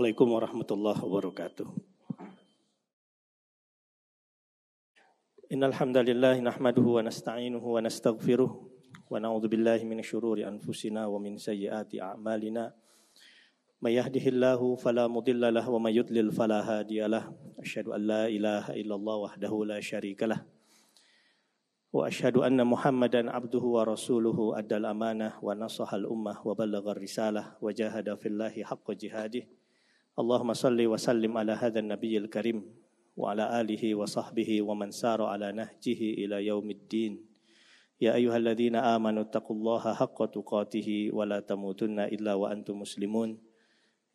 Assalamualaikum warahmatullahi wabarakatuh. Innal hamdalillah nahmaduhu wa nasta'inuhu wa nastaghfiruh wa na'udzu billahi minasy syururi anfusina wa min sayyiati a'malina. May yahdihillahu fala mudilla lahu wa may yudlil fala hadiyalah. Asyhadu an la ilaha illallah wahdahu la syarikalah. Wa asyhadu anna Muhammadan abduhu wa rasuluhu addal amanah wa nasahal ummah wa ballaghar risalah wa jahada fillahi haqqa jihadih. Allahumma salli wa sallim ala hadzal nabiyil karim wa ala alihi wa sahbihi wa man sara ala nahjihi ila yaumiddin. Ya ayyuhalladzina amanu taqullaha haqqa tuqatih wa la tamutunna illa wa antum muslimun.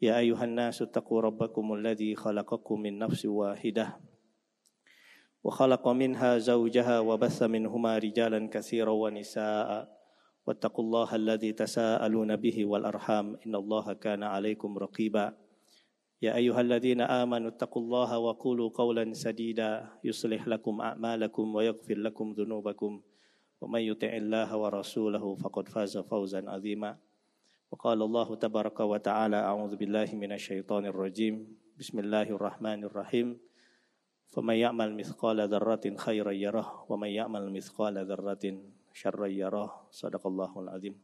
Ya ayyuhan nasu taqu rabbakumul ladzi khalaqakum min nafsin wahidah wa khalaqa minha zawjaha wa bassa minhuma rijalan katsiran wa nisaa'a wattaqullaha alladzi tasaaluna bihi wal arham innallaha kana 'alaikum raqiba. Ya ayyuhalladzina amanu taqullaha wa qulu qawlan sadida yuslih lakum a'malakum wa yaghfir lakum dhunubakum wa may yuti'illaha wa rasulahu faqad faza fawzan 'azima. Wa qala Allahu tabaraka wa ta'ala a'udzu billahi minasy syaithanir rajim. Bismillahirrahmanirrahim. Faman ya'mal mithqala dzarratin khairan yarah wa man ya'mal mithqala dzarratin syarran yarah. Shadaqallahul azim.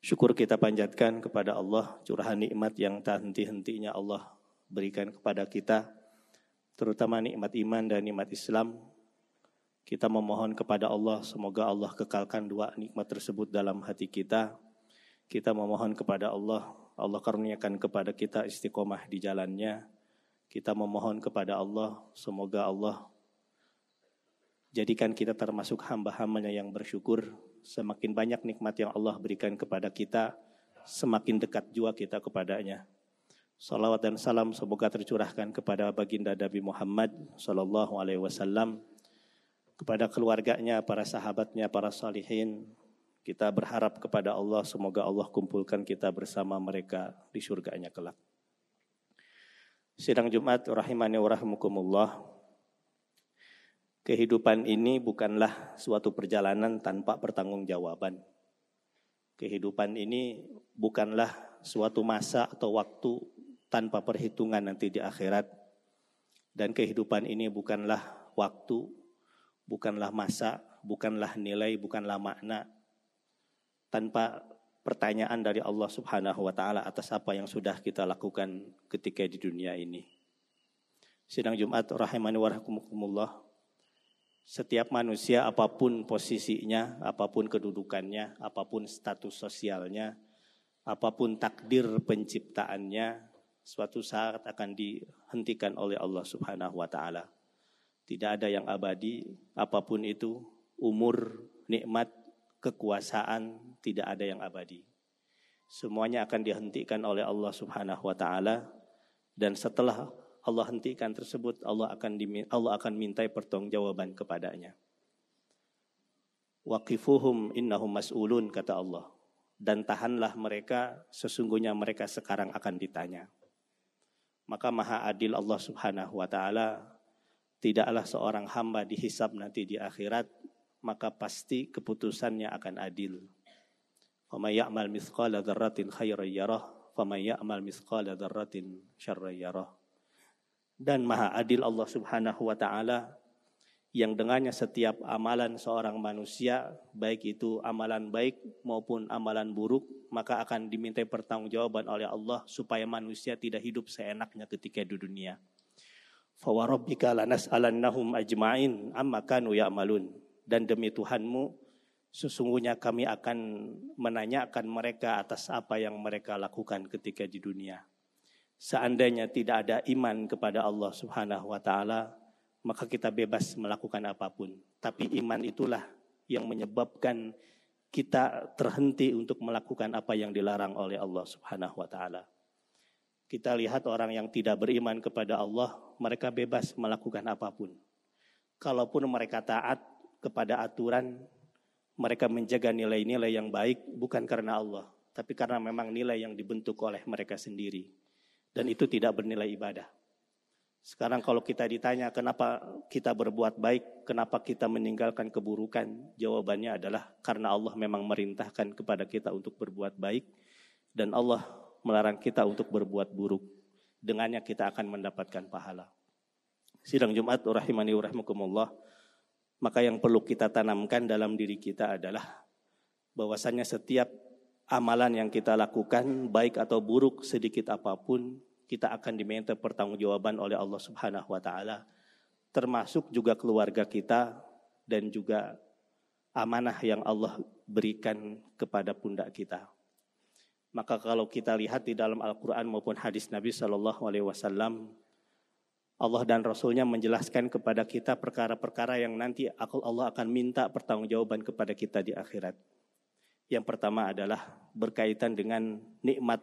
Syukur kita panjatkan kepada Allah, curahan nikmat yang tak henti-hentinya Allah berikan kepada kita, terutama nikmat iman dan nikmat Islam. Kita memohon kepada Allah, semoga Allah kekalkan dua nikmat tersebut dalam hati kita. Kita memohon kepada Allah, Allah karuniakan kepada kita istiqomah di jalannya. Kita memohon kepada Allah, semoga Allah jadikan kita termasuk hamba-hambanya yang bersyukur. Semakin banyak nikmat yang Allah berikan kepada kita, semakin dekat jua kita kepadanya. Salawat dan salam semoga tercurahkan kepada baginda Nabi Muhammad sallallahu alaihi wasallam, kepada keluarganya, para sahabatnya, para salihin. Kita berharap kepada Allah, semoga Allah kumpulkan kita bersama mereka di surganya kelak. Sidang Jumat rahimani wa rahimakumullah. Kehidupan ini bukanlah suatu perjalanan tanpa pertanggungjawaban. Kehidupan ini bukanlah suatu masa atau waktu tanpa perhitungan nanti di akhirat. Dan kehidupan ini bukanlah waktu, bukanlah masa, bukanlah nilai, bukanlah makna tanpa pertanyaan dari Allah Subhanahu wa taala atas apa yang sudah kita lakukan ketika di dunia ini. Sidang Jumat rahimani wa rahimakumullah. Setiap manusia apapun posisinya, apapun kedudukannya, apapun status sosialnya, apapun takdir penciptaannya, suatu saat akan dihentikan oleh Allah Subhanahu wa taala. Tidak ada yang abadi, apapun itu, umur, nikmat, kekuasaan, tidak ada yang abadi. Semuanya akan dihentikan oleh Allah Subhanahu wa taala, dan setelah Allah hentikan tersebut, Allah akan mintai pertanggungjawaban kepadanya. Waqifuhum innahum mas'ulun, kata Allah. Dan tahanlah mereka, sesungguhnya mereka sekarang akan ditanya. Maka maha adil Allah Subhanahu wa taala, tidaklah seorang hamba dihisab nanti di akhirat, maka pasti keputusannya akan adil. Wa may ya'mal mithqala dzarratin khairan yarah, wa may ya'mal mithqala dzarratin syarran yarah. Dan maha adil Allah Subhanahu wa ta'ala, yang dengannya setiap amalan seorang manusia, baik itu amalan baik maupun amalan buruk, maka akan dimintai pertanggungjawaban oleh Allah supaya manusia tidak hidup seenaknya ketika di dunia. Fa wa rabbika lanas'alannahum ajma'in amma kanu ya'malun. Dan demi Tuhanmu, sesungguhnya kami akan menanyakan mereka atas apa yang mereka lakukan ketika di dunia. Seandainya tidak ada iman kepada Allah Subhanahu wa taala, maka kita bebas melakukan apapun. Tapi iman itulah yang menyebabkan kita terhenti untuk melakukan apa yang dilarang oleh Allah Subhanahu wa taala. Kita lihat orang yang tidak beriman kepada Allah, mereka bebas melakukan apapun. Kalaupun mereka taat kepada aturan, mereka menjaga nilai-nilai yang baik bukan karena Allah, tapi karena memang nilai yang dibentuk oleh mereka sendiri. Dan itu tidak bernilai ibadah. Sekarang kalau kita ditanya kenapa kita berbuat baik, kenapa kita meninggalkan keburukan, jawabannya adalah karena Allah memang merintahkan kepada kita untuk berbuat baik. Dan Allah melarang kita untuk berbuat buruk. Dengannya kita akan mendapatkan pahala. Sidang Jumat rahimani wa rahimakumullah. Maka yang perlu kita tanamkan dalam diri kita adalah bahwasannya setiap amalan yang kita lakukan, baik atau buruk sedikit apapun, kita akan diminta pertanggungjawaban oleh Allah Subhanahu wa taala, termasuk juga keluarga kita dan juga amanah yang Allah berikan kepada pundak kita. Maka kalau kita lihat di dalam Al-Quran maupun hadis Nabi SAW, Allah dan Rasulnya menjelaskan kepada kita perkara-perkara yang nanti Allah akan minta pertanggungjawaban kepada kita di akhirat. Yang pertama adalah berkaitan dengan nikmat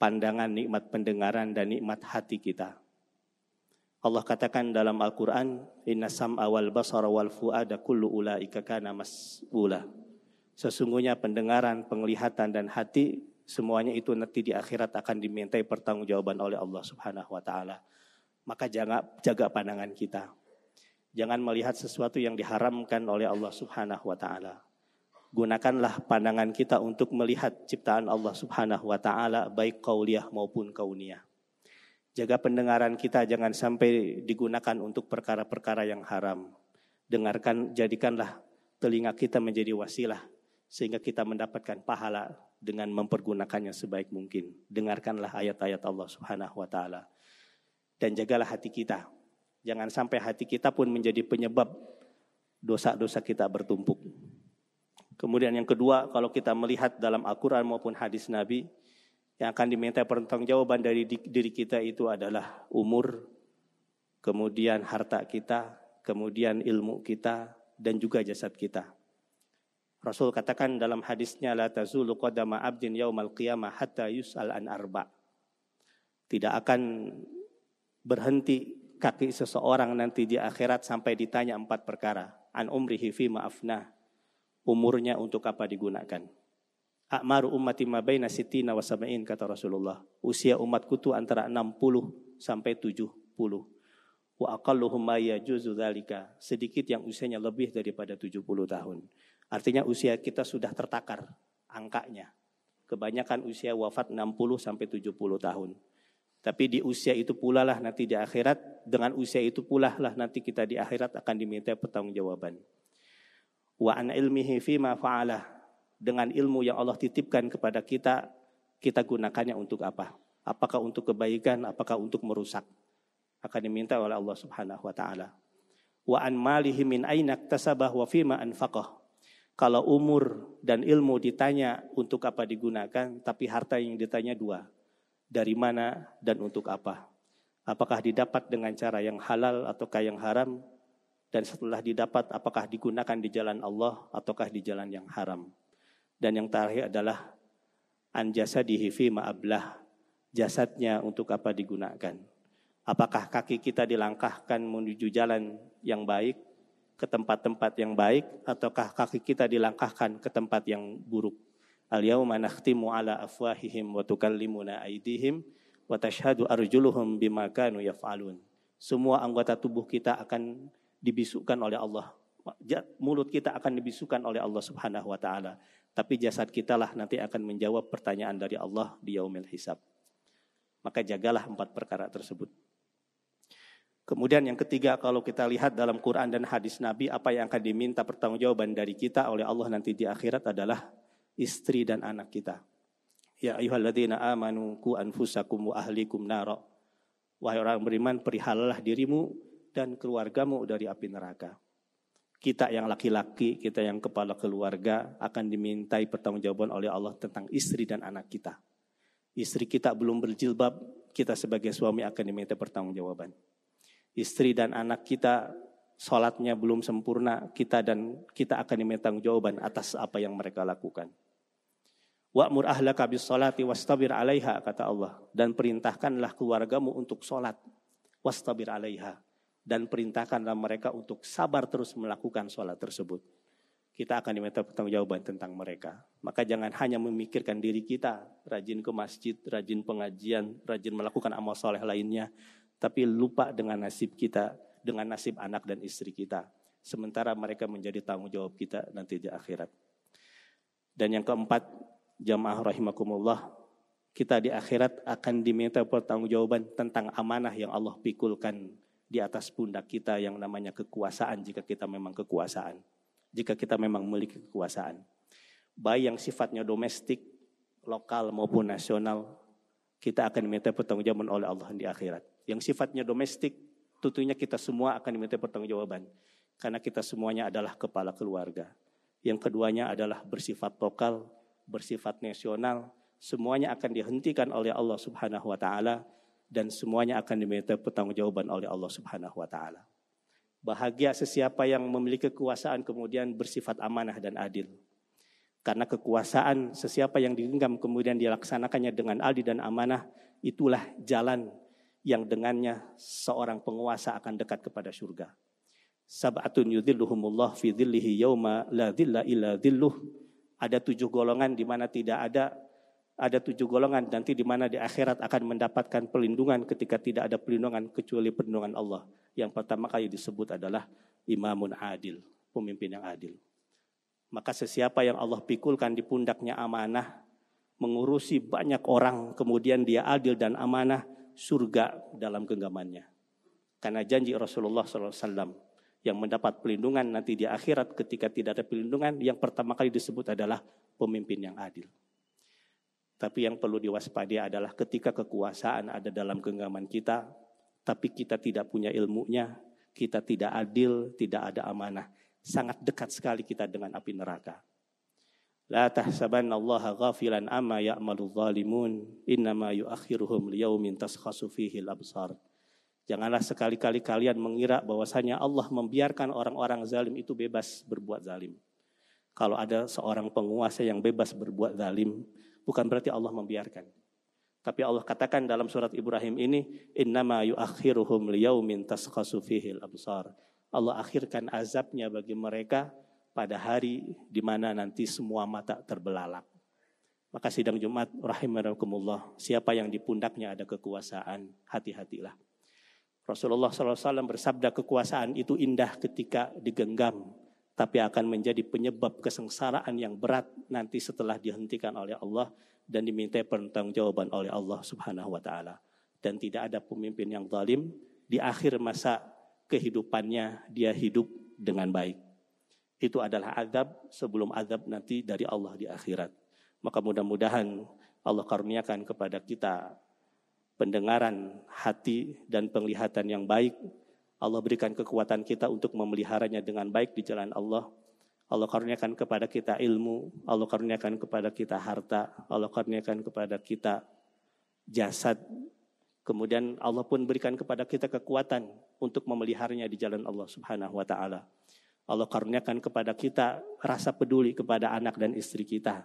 pandangan, nikmat pendengaran, dan nikmat hati kita. Allah katakan dalam Al-Quran, Inna sam'a wal basara wal fu'ada kullu ulaika kana mas'ula. Sesungguhnya pendengaran, penglihatan, dan hati, semuanya itu nanti di akhirat akan dimintai pertanggungjawaban oleh Allah Subhanahu wa taala. Maka jaga pandangan kita. Jangan melihat sesuatu yang diharamkan oleh Allah Subhanahu wa taala. Gunakanlah pandangan kita untuk melihat ciptaan Allah Subhanahu wa taala, baik qauliyah maupun kauniyah. Jaga pendengaran kita, jangan sampai digunakan untuk perkara-perkara yang haram. Jadikanlah telinga kita menjadi wasilah sehingga kita mendapatkan pahala dengan mempergunakannya sebaik mungkin. Dengarkanlah ayat-ayat Allah Subhanahu wa taala. Dan jagalah hati kita. Jangan sampai hati kita pun menjadi penyebab dosa-dosa kita bertumpuk. Kemudian yang kedua, kalau kita melihat dalam Al-Quran maupun hadis Nabi, yang akan diminta pertanggungjawaban dari diri kita itu adalah umur, kemudian harta kita, kemudian ilmu kita, dan juga jasad kita. Rasul katakan dalam hadisnya, la tazulu qadama abdin yaumal qiyamah hatta yus'al an arba. Tidak akan berhenti kaki seseorang nanti di akhirat sampai ditanya 4 perkara. An umrihi fima afnah. Umurnya untuk apa digunakan. A'maru ummati ma baina sittina wa sab'in, kata Rasulullah. Usia umatku itu antara 60 sampai 70. Wa aqalluhum ma yajuzu dzalika. Sedikit yang usianya lebih daripada 70 tahun. Artinya usia kita sudah tertakar angkanya. Kebanyakan usia wafat 60 sampai 70 tahun. Tapi di usia itu pula lah nanti di akhirat, dengan usia itu pula lah nanti kita di akhirat akan diminta pertanggungjawaban. Wa an ilmihi fima fa'alah, dengan ilmu yang Allah titipkan kepada kita, kita gunakannya untuk apa? Apakah untuk kebaikan, apakah untuk merusak? Akan diminta oleh Allah Subhanahu wa taala. Wa an malihi min aina iktasabah wa fima anfaqah. Kalau umur dan ilmu ditanya untuk apa digunakan, tapi harta yang ditanya 2. Dari mana dan untuk apa? Apakah didapat dengan cara yang halal ataukah yang haram? Dan setelah didapat, apakah digunakan di jalan Allah ataukah di jalan yang haram? Dan yang terakhir adalah an jasadihi fima ablah. Jasadnya untuk apa digunakan? Apakah kaki kita dilangkahkan menuju jalan yang baik, ke tempat-tempat yang baik, ataukah kaki kita dilangkahkan ke tempat yang buruk? Al-yawma nakhtimu ala afwahihim wa tukallimuna aydihim wa tashhadu arjuluhum bima kanu yaf'alun. Semua anggota tubuh kita akan dibisukan oleh Allah. Mulut kita akan dibisukan oleh Allah Subhanahu wa taala. Tapi jasad kita lah nanti akan menjawab pertanyaan dari Allah di yaumil hisab. Maka jagalah 4 perkara tersebut. Kemudian yang ketiga, kalau kita lihat dalam Quran dan hadis Nabi, apa yang akan diminta pertanggungjawaban dari kita oleh Allah nanti di akhirat adalah istri dan anak kita. Ya ayyuhalladzina amanu qu anfusakum wa ahlikum nara. Wahai orang beriman, perihalalah dirimu dan keluargamu dari api neraka. Kita yang laki-laki, kita yang kepala keluarga akan dimintai pertanggungjawaban oleh Allah tentang istri dan anak kita. Istri kita belum berjilbab, kita sebagai suami akan diminta pertanggungjawaban. Istri dan anak kita salatnya belum sempurna, kita akan diminta pertanggungjawaban atas apa yang mereka lakukan. Wa'mur ahlaka bis-sholati wastabir 'alaiha, kata Allah, dan perintahkanlah keluargamu untuk salat, wastabir 'alaiha. Dan perintahkanlah mereka untuk sabar terus melakukan sholat tersebut. Kita akan diminta pertanggungjawaban tentang mereka. Maka jangan hanya memikirkan diri kita, rajin ke masjid, rajin pengajian, rajin melakukan amal soleh lainnya, tapi lupa dengan nasib kita, dengan nasib anak dan istri kita. Sementara mereka menjadi tanggung jawab kita nanti di akhirat. Dan yang keempat, jamaah rahimakumullah, Kita di akhirat akan diminta pertanggungjawaban tentang amanah yang Allah pikulkan di atas pundak kita yang namanya kekuasaan, jika kita memang kekuasaan. Jika kita memang memiliki kekuasaan. Baik yang sifatnya domestik, lokal maupun nasional, kita akan diminta pertanggungjawaban oleh Allah di akhirat. Yang sifatnya domestik, tentunya kita semua akan diminta pertanggungjawaban. Karena kita semuanya adalah kepala keluarga. Yang keduanya adalah bersifat lokal, bersifat nasional, semuanya akan dihentikan oleh Allah Subhanahu wa taala dan semuanya akan diminta pertanggungjawaban oleh Allah Subhanahu wa taala. Bahagia sesiapa yang memiliki kekuasaan kemudian bersifat amanah dan adil. Karena kekuasaan sesiapa yang digenggam kemudian dilaksanakannya dengan adil dan amanah, itulah jalan yang dengannya seorang penguasa akan dekat kepada surga. Sab'atun yudhilluhumullah fi dhillihi yauma la dhilla illa dhilluh. Ada 7 golongan di mana tidak ada 7 golongan nanti di mana di akhirat akan mendapatkan perlindungan ketika tidak ada perlindungan kecuali perlindungan Allah. Yang pertama kali disebut adalah imamun adil, pemimpin yang adil. Maka sesiapa yang Allah pikulkan di pundaknya amanah, mengurusi banyak orang, kemudian dia adil dan amanah, surga dalam genggamannya. Karena janji Rasulullah SAW yang mendapat perlindungan nanti di akhirat ketika tidak ada perlindungan, yang pertama kali disebut adalah pemimpin yang adil. Tapi yang perlu diwaspadai adalah ketika kekuasaan ada dalam genggaman kita, tapi kita tidak punya ilmunya, kita tidak adil, tidak ada amanah. Sangat dekat sekali kita dengan api neraka. La tahsabannallaha ghafilan amma ya'malul zalimun, innama yu'akhiruhum liyaumin taskhasu fihi al-absar. Janganlah sekali-kali kalian mengira bahwasanya Allah membiarkan orang-orang zalim itu bebas berbuat zalim. Kalau ada seorang penguasa yang bebas berbuat zalim, bukan berarti Allah membiarkan. Tapi Allah katakan dalam surat Ibrahim ini, innama yu'akhiruhum liyaumin taskhasu fihi al-absar. Allah akhirkan azabnya bagi mereka pada hari di mana nanti semua mata terbelalak. Maka sidang Jumat rahimakumullah, siapa yang di pundaknya ada kekuasaan, hati-hatilah. Rasulullah SAW bersabda, kekuasaan itu indah ketika digenggam, tapi akan menjadi penyebab kesengsaraan yang berat nanti setelah dihentikan oleh Allah dan dimintai pertanggungjawaban oleh Allah Subhanahu wa taala. Dan tidak ada pemimpin yang zalim di akhir masa kehidupannya dia hidup dengan baik. Itu adalah azab sebelum azab nanti dari Allah di akhirat. Maka mudah-mudahan Allah karuniakan kepada kita pendengaran hati dan penglihatan yang baik. Allah berikan kekuatan kita untuk memeliharanya dengan baik di jalan Allah. Allah karuniakan kepada kita ilmu, Allah karuniakan kepada kita harta, Allah karuniakan kepada kita jasad. Kemudian Allah pun berikan kepada kita kekuatan untuk memeliharanya di jalan Allah Subhanahu wa taala. Allah karuniakan kepada kita rasa peduli kepada anak dan istri kita,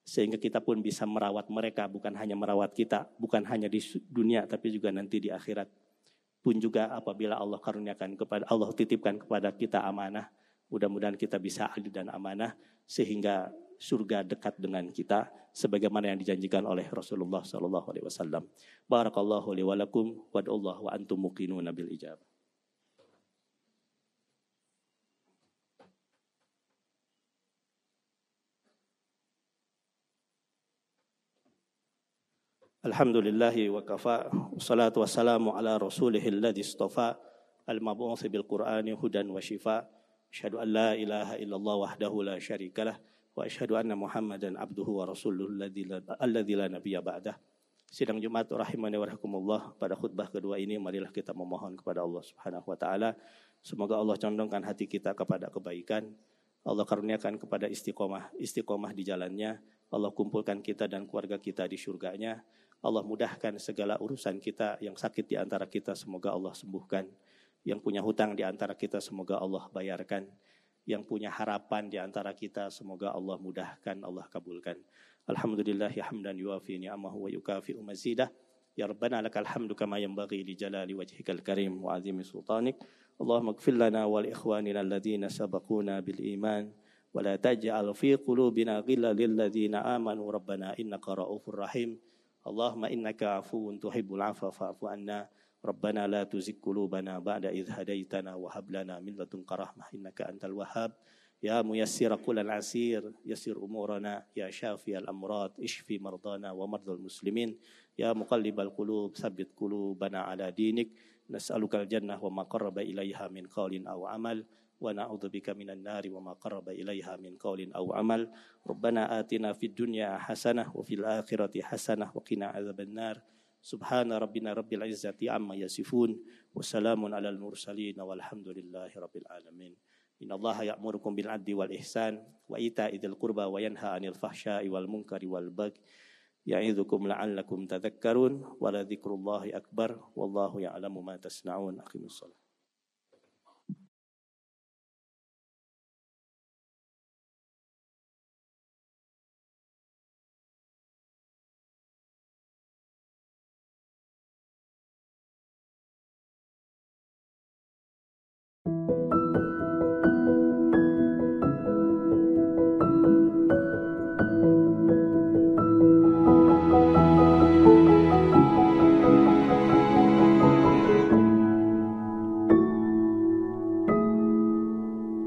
sehingga kita pun bisa merawat mereka, bukan hanya merawat kita, bukan hanya di dunia tapi juga nanti di akhirat. Pun juga apabila Allah karuniakan kepada, Allah titipkan kepada kita amanah, mudah-mudahan kita bisa adil dan amanah sehingga surga dekat dengan kita sebagaimana yang dijanjikan oleh Rasulullah SAW. Barakallahu li wa lakum wad'allahu wa antum muqinuna bil ijabah. Alhamdulillahi wa kafa, wassalatu wassalamu ala rasulihil ladzi istafa, al-mab'uts bil qur'ani hudan wa shifa. Asyhadu an la ilaha illallah wahdahu la syarikalah wa asyhadu anna Muhammadan abduhu wa rasuluhu alladzi la nabiyya ba'dah. Sidang Jumat rahimani wa rahimakumullah, pada khutbah kedua ini marilah kita memohon kepada Allah Subhanahu wa taala semoga Allah condongkan hati kita kepada kebaikan. Allah karuniakan kepada istiqomah di jalannya. Allah kumpulkan kita dan keluarga kita di surganya. Allah mudahkan segala urusan kita, yang sakit di antara kita semoga Allah sembuhkan. Yang punya hutang di antara kita semoga Allah bayarkan. Yang punya harapan di antara kita semoga Allah mudahkan, Allah kabulkan. Alhamdulillahi hamdan yuafi ni'amahu wa yukafi'u mazidah. Ya Rabbana lakal hamdu kama yanbaghi li jalali wajhikal karim wa azimi sultanik. Allahumma ighfir lana wal ikhwanina alladhina sabaquna bil iman wa la taj'al fi qulubina ghillan lil ladzina amanu rabbana innaka ra'ufur rahim. Allahumma innaka afuwun tuhibbul afwa fa'fu anna. Rabbana la tuzigh qulubana ba'da idh hadaitana wa hab lana min ladunka rahmah innaka antal wahhab. يا ميسر كل العسير يسر أمورنا يا شافي الأمراض اشفي مرضانا ومرضى المسلمين يا مقلب القلوب ثبت قلوبنا على دينك نسألك الجنة وما قرب إليها من قول أو عمل ونعوذ بك من النار وما قرب إليها من قول أو عمل ربنا آتنا في الدنيا حسنة وفي الآخرة حسنة وقنا عذاب النار سبحان ربنا رب العزة عما يصفون وسلام على المرسلين والحمد لله رب العالمين إن الله يأمركم بالعدل والإحسان وإيتاء ذي القربى وينهى عن الفحشاء والمنكر والبغي يعظكم لعلكم تذكرون ولذكر الله أكبر والله يعلم ما تصنعون أقيموا الصلاة